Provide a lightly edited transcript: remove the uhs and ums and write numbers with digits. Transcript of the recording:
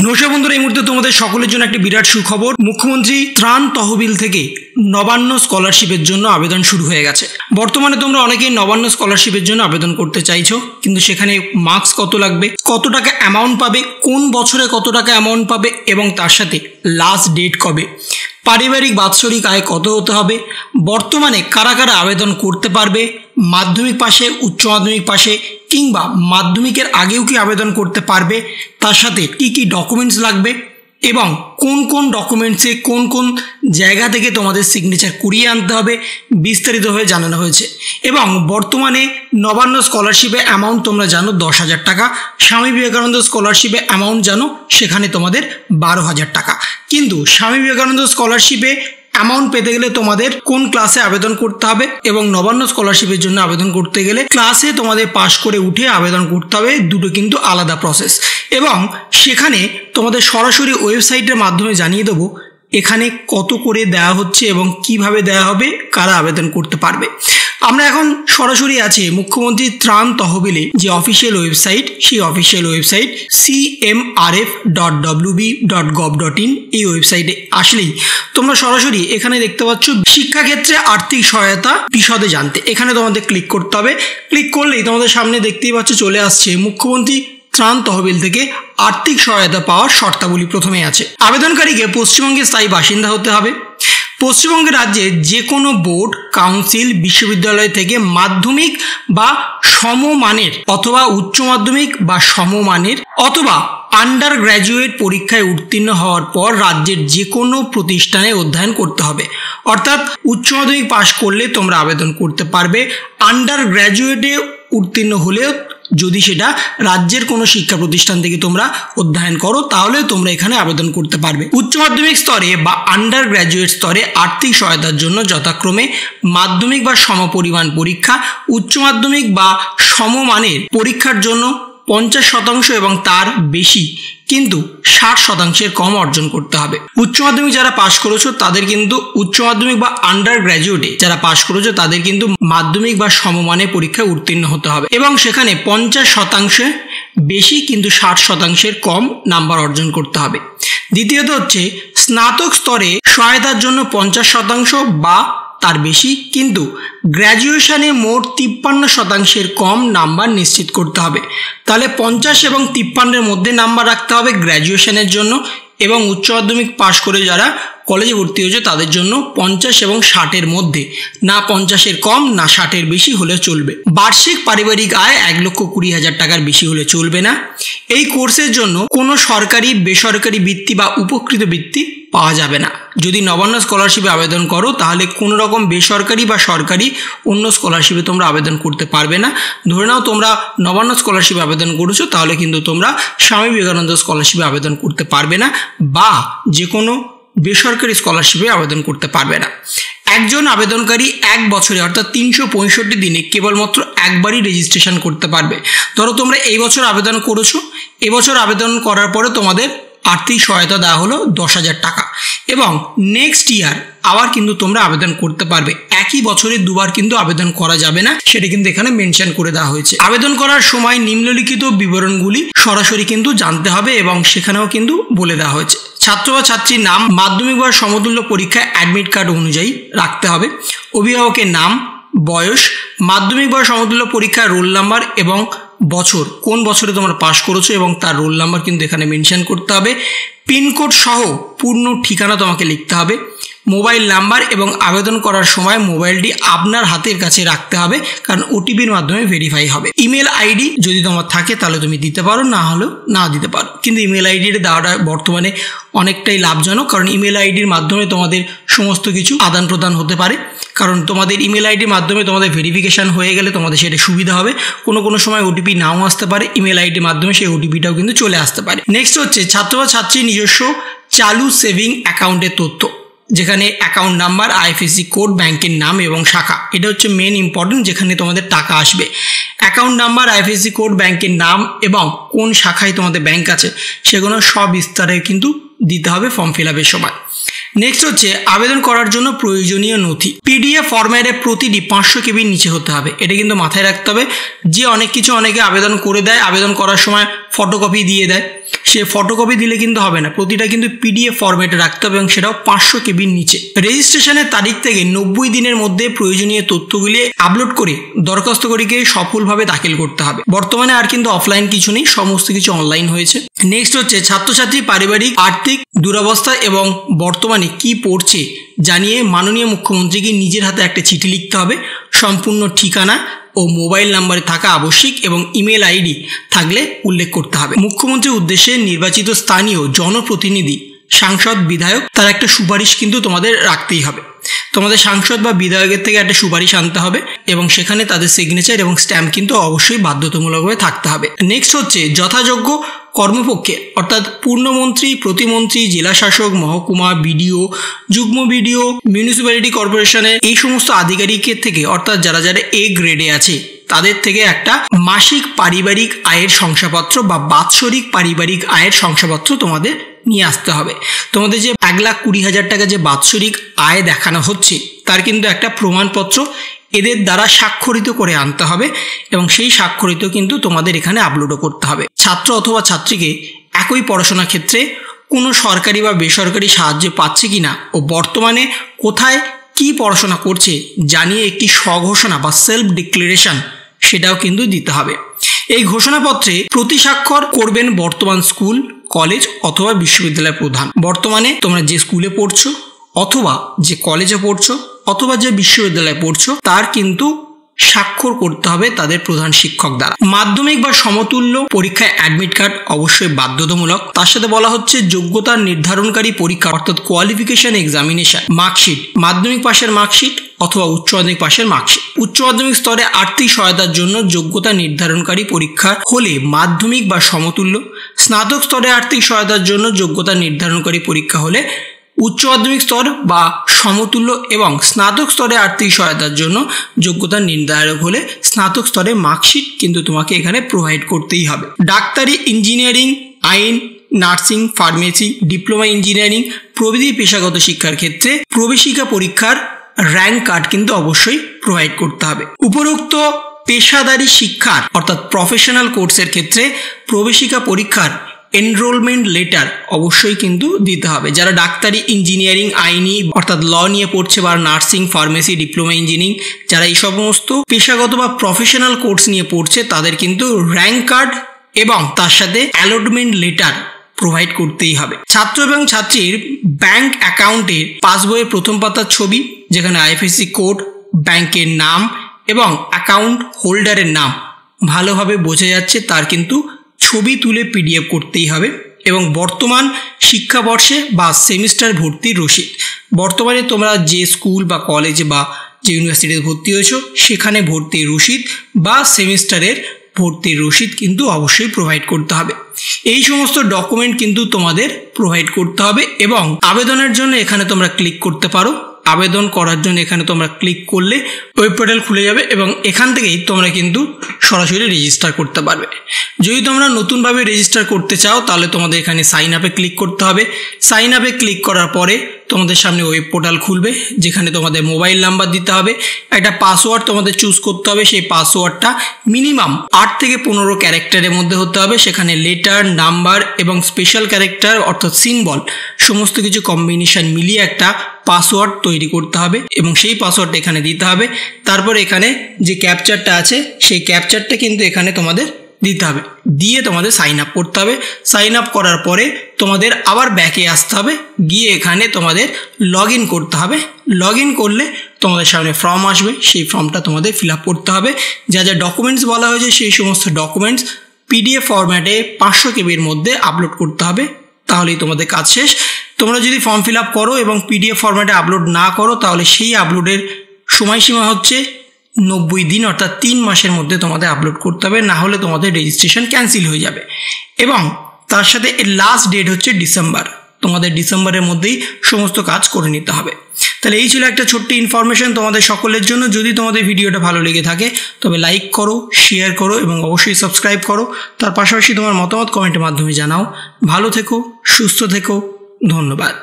নমস্কার বন্ধুরা, এই মুহূর্তে তোমাদের সকলের জন্য একটি বিরাট সুখবর। মুখ্যমন্ত্রী ত্রাণ তহবিল থেকে নবান্ন স্কলারশিপের জন্য আবেদন শুরু হয়ে গেছে। বর্তমানে তোমরা অনেকেই নবান্ন স্কলারশিপের জন্য আবেদন করতে চাইছো, কিন্তু সেখানে মার্কস কত লাগবে, কত টাকা অ্যামাউন্ট পাবে, কোন বছরে কত টাকা অ্যামাউন্ট পাবে এবং তার সাথে লাস্ট ডেট কবে, পারিবারিক বাৎসরিক আয় কত হতে হবে, বর্তমানে কারা কারা আবেদন করতে পারবে, মাধ্যমিক পাশে, উচ্চ মাধ্যমিক পাশে কিংবা মাধ্যমিকের আগেও কি আবেদন করতে পারবে, তার সাথে কি কি ডকুমেন্টস লাগবে এবং কোন কোন ডকুমেন্টসে কোন কোন জায়গা থেকে তোমাদের সিগনেচার করিয়ে আনতে হবে বিস্তারিতভাবে জানানো হয়েছে। এবং বর্তমানে নবান্ন স্কলারশিপে অ্যামাউন্ট তোমরা জানো 10,000 টাকা, স্বামী বিবেকানন্দ স্কলারশিপে অ্যামাউন্ট জানো সেখানে তোমাদের 12,000 টাকা। কিন্তু স্বামী বিবেকানন্দ স্কলারশিপে অ্যামাউন্ট পেতে গেলে তোমাদের কোন ক্লাসে আবেদন করতে হবে এবং নবান্ন স্কলারশিপের জন্য আবেদন করতে গেলে ক্লাসে তোমাদের পাস করে উঠে আবেদন করতে হবে, দুটো কিন্তু আলাদা প্রসেস। এবং সেখানে তোমাদের সরাসরি ওয়েবসাইটের মাধ্যমে জানিয়ে দেবো এখানে কত করে দেওয়া হচ্ছে এবং কিভাবে দেওয়া হবে, কারা আবেদন করতে পারবে। আমরা এখন সরাসরি আছি মুখ্যমন্ত্রী ত্রাণ তহবিলে যে অফিসিয়াল ওয়েবসাইট, সেই অফিসিয়াল ওয়েবসাইট cmrf.wb.gov.in। এই ওয়েবসাইটে আসলেই তোমরা সরাসরি এখানে দেখতে পাচ্ছ শিক্ষাক্ষেত্রে আর্থিক সহায়তা বিশদে জানতে, এখানে তোমাদের ক্লিক করতে হবে। ক্লিক করলেই তোমাদের সামনে দেখতেই পাচ্ছ চলে আসছে মুখ্যমন্ত্রী ত্রাণ তহবিল থেকে আর্থিক সহায়তা পাওয়ার শর্তাবলী। প্রথমে আছে আবেদনকারীকে পশ্চিমবঙ্গের স্থায়ী বাসিন্দা হতে হবে, পশ্চিমবঙ্গ রাজ্যের যে কোনো বোর্ড, কাউন্সিল, বিশ্ববিদ্যালয় থেকে মাধ্যমিক বা সমমানের অথবা উচ্চ মাধ্যমিক বা সমমানের অথবা আন্ডার গ্র্যাজুয়েট পরীক্ষায় উত্তীর্ণ হওয়ার পর রাজ্যের যে কোনো প্রতিষ্ঠানে অধ্যয়ন করতে হবে। অর্থাৎ উচ্চ মাধ্যমিক পাশ করলে তোমরা আবেদন করতে পারবে, আন্ডার গ্র্যাজুয়েটে উত্তীর্ণ হলেও যদি সেটা রাজ্যের কোনো শিক্ষা প্রতিষ্ঠান থেকে তোমরা অধ্যয়ন করো তাহলে তোমরা এখানে আবেদন করতে পারবে। উচ্চ মাধ্যমিক স্তরে বা আন্ডার গ্র্যাজুয়েট স্তরে আর্থিক সহায়তার জন্য যথাক্রমে মাধ্যমিক বা সমপরিমাণ পরীক্ষা, উচ্চ মাধ্যমিক বা সমমানের পরীক্ষার জন্য 50% এবং তার বেশি কিন্তু 60% কম অর্জন করতে হবে। উচ্চ মাধ্যমিক যারা পাশ করেছো তাদের কিন্তু উচ্চ মাধ্যমিক বা আন্ডার গ্র্যাজুয়েটে যারা পাশ করেছো তাদের কিন্তু মাধ্যমিক বা সমমানের পরীক্ষায় উত্তীর্ণ হতে হবে এবং সেখানে 50% বেশি কিন্তু 60% কম নাম্বার অর্জন করতে হবে। দ্বিতীয়ত হচ্ছে স্নাতক স্তরে সহায়তার জন্য 50% বা তার বেশি কিন্তু গ্র্যাজুয়েশনে মোট 53% কম নাম্বার নিশ্চিত করতে হবে। তাহলে 50 এবং 53-এর মধ্যে নাম্বার রাখতে হবে গ্র্যাজুয়েশনের জন্য, এবং উচ্চ মাধ্যমিক পাশ করে যারা কলেজে ভর্তি হয়েছে তাদের জন্য 50 এবং 60-এর মধ্যে, না 50-এর কম না 60-এর বেশি হলে চলবে। বার্ষিক পারিবারিক আয় 1,20,000 টাকার বেশি হলে চলবে না। এই কোর্সের জন্য কোনো সরকারি, বেসরকারি বৃত্তি বা উপকৃত বৃত্তি পাওয়া যাবে না। যদি নবান্ন স্কলারশিপে আবেদন করো তাহলে কোনো রকম বেসরকারি বা সরকারি অন্য স্কলারশিপে তোমরা আবেদন করতে পারবে না। ধরে নাও তোমরা নবান্ন স্কলারশিপে আবেদন করেছো তাহলে কিন্তু তোমরা স্বামী বিবেকানন্দ স্কলারশিপে আবেদন করতে পারবে না বা যে কোনো বেসরকারি স্কলারশিপে আবেদন করতে পারবে না। একজন আবেদনকারী 1 বছরে অর্থাৎ 365 দিনে কেবলমাত্র একবারই রেজিস্ট্রেশন করতে পারবে। ধরো তোমরা এই বছর আবেদন করেছো, এবছর আবেদন করার পরে তোমাদের আর্থিক সহায়তা দেওয়া হলো 10,000 টাকা এবং নেক্সট ইয়ার আবার কিন্তু তোমরা আবেদন করতে পারবে। একই বছরে দুবার কিন্তু আবেদন করা যাবে না, সেটা কিন্তু এখানে মেনশন করে দেওয়া হয়েছে। আবেদন করার সময় নিম্নলিখিত বিবরণগুলি সরাসরি কিন্তু জানতে হবে এবং সেখানেও কিন্তু বলে দেওয়া হয়েছে। ছাত্র বা ছাত্রীর নাম মাধ্যমিক বা সমতুল্য পরীক্ষায় অ্যাডমিট কার্ড অনুযায়ী রাখতে হবে, অভিভাবকের নাম, বয়স, মাধ্যমিক বা সমতুল্য পরীক্ষার রোল নাম্বার এবং বছর, কোন বছরে তোমরা পাশ করেছো এবং তার রোল নাম্বার কিন্তু এখানে মেনশন করতে হবে। পিনকোড সহ পূর্ণ ঠিকানা তোমাকে লিখতে হবে, মোবাইল নাম্বার এবং আবেদন করার সময় মোবাইলটি আপনার হাতের কাছে রাখতে হবে কারণ ওটিপির মাধ্যমে ভেরিফাই হবে। ইমেল আইডি যদি তোমার থাকে তাহলে তুমি দিতে পারো, না হলেও না দিতে পারো, কিন্তু ইমেল আইডিটা দেওয়াটা বর্তমানে অনেকটাই লাভজনক কারণ ইমেল আইডির মাধ্যমে তোমাদের সমস্ত কিছু আদান প্রদান হতে পারে। কারণ তোমাদের ইমেল আইডির মাধ্যমে তোমাদের ভেরিফিকেশান হয়ে গেলে তোমাদের সেটা সুবিধা হবে। কোনো সময় ওটিপি নাও আসতে পারে, ইমেল আইডির মাধ্যমে সেই ওটিপিটাও কিন্তু চলে আসতে পারে। নেক্সট হচ্ছে ছাত্র বা ছাত্রীর নিজস্ব চালু সেভিং অ্যাকাউন্টের তথ্য, যেখানে অ্যাকাউন্ট নাম্বার, আইএফএসসি কোড, ব্যাংকের নাম এবং শাখা, এটা হচ্ছে মেন ইম্পর্টেন্ট যেখানে তোমাদের টাকা আসবে। অ্যাকাউন্ট নাম্বার, আইএফএসসি কোড, ব্যাংকের নাম এবং কোন শাখায় তোমাদের ব্যাংক আছে সেগুলো সব বিস্তারে কিন্তু দিতে হবে ফর্ম ফিল আপের সময়। নেক্সট হচ্ছে আবেদন করার জন্য প্রয়োজনীয় নথি। পিডিএফ ফরম্যাটে প্রতিটি 500 কেবির নিচে হতে হবে, এটা কিন্তু মাথায় রাখতে হবে। যে অনেকে আবেদন করে দেয়, আবেদন করার সময় ফটোকপি দিয়ে দেয়, সে ফটোকপি দিলে কিন্তু হবে না, প্রতিটা কিন্তু পিডিএফ ফরম্যাটে রাখতে হবে এবং সেটাও 500 কেবির নিচে। রেজিস্ট্রেশনের তারিখ থেকে 90 দিনের মধ্যে প্রয়োজনীয় তথ্যগুলি আপলোড করে দরখাস্তকারীকে সফলভাবে দাখিল করতে হবে। বর্তমানে আর কিন্তু অফলাইন কিছু নেই, সমস্ত কিছু অনলাইন হয়েছে। নেক্সট হচ্ছে ছাত্রছাত্রী পারিবারিক আর্থিক দুরবস্থা এবং বর্তমানে কি পড়ছে জানিয়ে মাননীয় মুখ্যমন্ত্রীকে নিজের হাতে একটা চিঠি লিখতে হবে। সম্পূর্ণ ঠিকানা ও মোবাইল নাম্বারে থাকা আবশ্যিক এবং ইমেল আইডি থাকলে উল্লেখ করতে হবে। মুখ্যমন্ত্রীর উদ্দেশ্যে নির্বাচিত স্থানীয় জনপ্রতিনিধি, সাংসদ, বিধায়ক তার একটা সুপারিশ কিন্তু তোমাদের রাখতেই হবে। তোমাদের সাংসদ বা বিধায়কের থেকে একটা সুপারিশ আনতে হবে এবং সেখানে তাদের সিগনেচার এবং স্ট্যাম্প কিন্তু অবশ্যই বাধ্যতামূলকভাবে থাকতে হবে। নেক্সট হচ্ছে যথাযোগ্য কর্মপক্ষে অর্থাৎ পূর্ণমন্ত্রী, প্রতিমন্ত্রী, জেলাশাসক, মহকুমা বিডিও, যুগ্ম বিডিও, মিউনিসিপ্যালিটি কর্পোরেশনের এই সমস্ত আধিকারিকের থেকে অর্থাৎ যারা যারা এ গ্রেডে আছে তাদের থেকে একটা মাসিক পারিবারিক আয়ের শংসাপত্র বা বাৎসরিক পারিবারিক আয়ের শংসাপত্র তোমাদের নিয়ে আসতে হবে। তোমাদের যে 1,20,000 টাকা যে বাৎসরিক আয় দেখানো হচ্ছে তার কিন্তু একটা প্রমাণপত্র এদের দ্বারা স্বাক্ষরিত করে আনতে হবে এবং সেই স্বাক্ষরিত কিন্তু তোমাদের এখানে আপলোডও করতে হবে। ছাত্র অথবা ছাত্রীকে একই পড়াশোনা ক্ষেত্রে কোনো সরকারি বা বেসরকারি সাহায্য পাচ্ছে কিনা ও বর্তমানে কোথায় কি পড়াশোনা করছে জানিয়ে একটি স্বঘোষণা বা সেলফ ডিক্লারেশন সেটাও কিন্তু দিতে হবে। এই ঘোষণাপত্রে প্রতি স্বাক্ষর করবেন বর্তমান স্কুল, কলেজ অথবা বিশ্ববিদ্যালয়ের প্রধান। বর্তমানে তোমরা যে স্কুলে পড়ছো অথবা যে কলেজে পড়ছো অথবা যে বিশ্ববিদ্যালয়ে পড়ছো তার কিন্তু স্বাক্ষর করতে হবে তাদের প্রধান শিক্ষক দ্বারা। মাধ্যমিক বা সমতুল্য পরীক্ষায় অ্যাডমিট কার্ড অবশ্যই বাধ্যতামূলক। তার সাথে বলা হচ্ছে যোগ্যতা নির্ধারণকারী পরীক্ষা অর্থাৎ কোয়ালিফিকেশন এক্সামিনেশন মার্কশিট, মাধ্যমিক পাশের মার্কশিট অথবা উচ্চ মাধ্যমিক পাশের মার্কশিট। উচ্চ মাধ্যমিক স্তরে আর্থিক সহায়তার জন্য যোগ্যতা নির্ধারণকারী পরীক্ষা হলে মাধ্যমিক বা সমতুল্য, স্নাতক স্তরে আর্থিক সহায়তার জন্য যোগ্যতা নির্ধারণকারী পরীক্ষা হলে উচ্চ মাধ্যমিক স্তর বা সমতুল্য এবং স্নাতক স্তরে আর্থিক সহায়তার জন্য যোগ্যতা নির্ধারক হলে স্নাতক স্তরে মার্কশিট কিন্তু তোমাকে এখানে প্রোভাইড করতেই হবে। ডাক্তারি, ইঞ্জিনিয়ারিং, আইন, নার্সিং, ফার্মেসি, ডিপ্লোমা ইঞ্জিনিয়ারিং প্রভৃতি পেশাগত শিক্ষার ক্ষেত্রে প্রবেশিকা পরীক্ষার র্যাঙ্ক কার্ড কিন্তু অবশ্যই প্রোভাইড করতে হবে। উপরোক্ত পেশাদারি শিক্ষার অর্থাৎ প্রফেশনাল কোর্সের ক্ষেত্রে প্রবেশিকা পরীক্ষার এনরোলমেন্ট লেটার অবশ্যই কিন্তু দিতে হবে। যারা ডাক্তারি, ইঞ্জিনিয়ারিং, আইনি অর্থাৎ ল নিয়ে পড়ছে বা নার্সিং, ফার্মেসি, ডিপ্লোমা ইঞ্জিনিয়ারিং যারা এই সমস্ত পেশাগত বা প্রফেশনাল কোর্স নিয়ে পড়ছে তাদের কিন্তু র্যাঙ্ক কার্ড এবং তার সাথে অ্যালটমেন্ট লেটার প্রোভাইড করতেই হবে। ছাত্র এবং ছাত্রীর ব্যাংক অ্যাকাউন্টের পাসবইয়ের প্রথম পাতার ছবি যেখানে আইএফএসসি কোড, ব্যাংকের নাম এবং অ্যাকাউন্ট হোল্ডারের নাম ভালোভাবে বোঝা যাচ্ছে তার কিন্তু ছবি তুলে পিডিএফ করতেই হবে এবং বর্তমান শিক্ষাবর্ষে বা সেমিস্টার ভর্তির রসিদ, বর্তমানে তোমরা যে স্কুল বা কলেজে বা যে ইউনিভার্সিটিতে ভর্তি হয়েছো সেখানে ভর্তির রসিদ বা সেমিস্টারের ভর্তির রসিদ কিন্তু অবশ্যই প্রোভাইড করতে হবে। এই সমস্ত ডকুমেন্ট কিন্তু তোমাদের প্রোভাইড করতে হবে এবং আবেদনের জন্য এখানে তোমরা ক্লিক করতে পারো। আবেদন করার জন্য এখানে তোমরা ক্লিক করলে ওয়েব পোর্টাল খুলে যাবে এবং এখান থেকেই তোমরা কিন্তু সরাসরি রেজিস্টার করতে পারবে। যদি তোমরা নতুনভাবে রেজিস্টার করতে চাও তাহলে তোমাদের এখানে সাইন আপে ক্লিক করতে হবে। সাইন আপে ক্লিক করার পরে তোমাদের সামনে ওয়েব পোর্টাল খুলবে যেখানে তোমাদের মোবাইল নাম্বার দিতে হবে, একটা পাসওয়ার্ড তোমাদের চুজ করতে হবে। সেই পাসওয়ার্ডটা মিনিমাম 8 থেকে 15 ক্যারেক্টারের মধ্যে হতে হবে। সেখানে লেটার, নাম্বার এবং স্পেশাল ক্যারেক্টার অর্থাৎ সিম্বল সমস্ত কিছু কম্বিনেশন মিলিয়ে একটা পাসওয়ার্ড তৈরি করতে হবে এবং সেই পাসওয়ার্ডটা এখানে দিতে হবে। তারপর এখানে যে ক্যাপচারটা আছে সেই ক্যাপচারটা কিন্তু এখানে তোমাদের দিতে হবে, দিয়ে তোমাদের সাইন আপ করতে হবে। সাইন আপ করার পরে তোমাদের আবার ব্যাকে আসতে হবে, গিয়ে এখানে তোমাদের লগ ইন করতে হবে। লগ ইন করলে তোমাদের সামনে ফর্ম আসবে, সেই ফর্মটা তোমাদের ফিল আপ করতে হবে। যা যা ডকুমেন্টস বলা হয়েছে সেই সমস্ত ডকুমেন্টস পিডিএফ ফরম্যাটে 500 কেবির মধ্যে আপলোড করতে হবে, তাহলেই তোমাদের কাজ শেষ। তোমরা যদি ফর্ম ফিল আপ করো এবং পিডিএফ ফরম্যাটে আপলোড না করো তাহলে সেই আপলোডের সময়সীমা হচ্ছে 90 দিন অর্থাৎ 3 মাসের মধ্যে তোমাদের আপলোড করতে হবে, না হলে তোমাদের রেজিস্ট্রেশন ক্যান্সেল হয়ে যাবে। এবং তার সাথে এর লাস্ট ডেট হচ্ছে ডিসেম্বর, তোমাদের ডিসেম্বরের মধ্যেই সমস্ত কাজ করে নিতে হবে। তাহলে এই ছিল একটা ছোট্ট ইনফরমেশন তোমাদের সকলের জন্য। যদি তোমাদের ভিডিওটা ভালো লেগে থাকে তবে লাইক করো, শেয়ার করো এবং অবশ্যই সাবস্ক্রাইব করো। তার পাশাপাশি তোমার মতামত কমেন্টের মাধ্যমে জানাও। ভালো থেকো, সুস্থ থেকো, ধন্যবাদ।